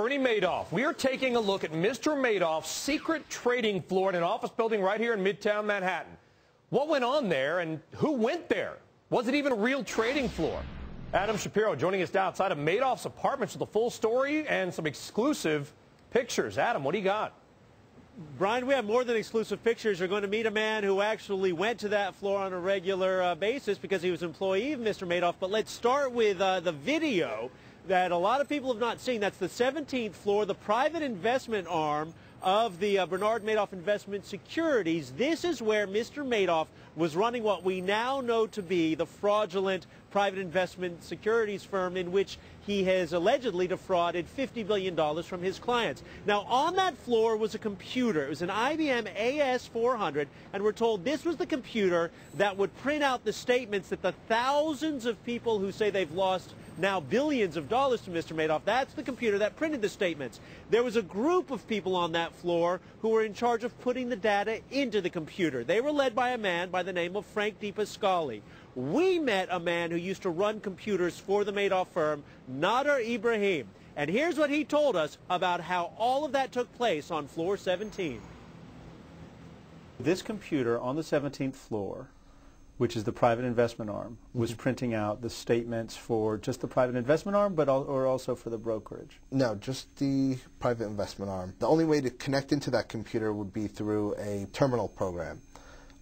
Bernie Madoff. We are taking a look at Mr. Madoff's secret trading floor in an office building right here in Midtown Manhattan. What went on there and who went there? Was it even a real trading floor? Adam Shapiro joining us now outside of Madoff's apartments with the full story and some exclusive pictures. Adam, what do you got? Brian, we have more than exclusive pictures. You're going to meet a man who actually went to that floor on a regular basis because he was an employee of Mr. Madoff. But let's start with the video that a lot of people have not seen. That's the 17th floor, the private investment arm of the Bernard Madoff Investment Securities. This is where Mr. Madoff was running what we now know to be the fraudulent private investment securities firm in which he has allegedly defrauded $50 billion from his clients. Now, on that floor was a computer. It was an IBM AS400, and we're told this was the computer that would print out the statements that the thousands of people who say they've lost now billions of dollars to Mr. Madoff, that's the computer that printed the statements. There was a group of people on that floor who were in charge of putting the data into the computer. They were led by a man by the name of Frank DePascali. We met a man who used to run computers for the Madoff firm, Nader Ibrahim. And here's what he told us about how all of that took place on floor 17. This computer on the 17th floor, which is the private investment arm, was printing out the statements for just the private investment arm, but or also for the brokerage? No, just the private investment arm. The only way to connect into that computer would be through a terminal program.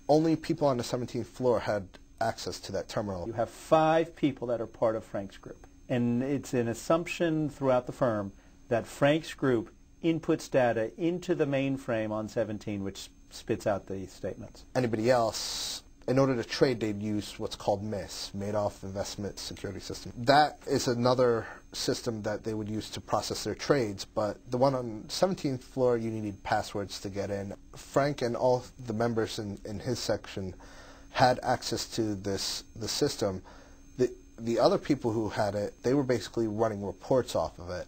Only people on the 17th floor had access to that terminal. You have 5 people that are part of Frank's group, and it's an assumption throughout the firm that Frank's group inputs data into the mainframe on 17, which spits out the statements. Anybody else, in order to trade, they'd use what's called MIS, Madoff Investment Security System. That is another system that they would use to process their trades, but the one on 17th floor, you needed passwords to get in. Frank and all the members in his section had access to the system. The other people who had it, they were basically running reports off of it.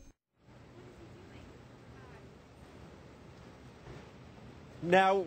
Now,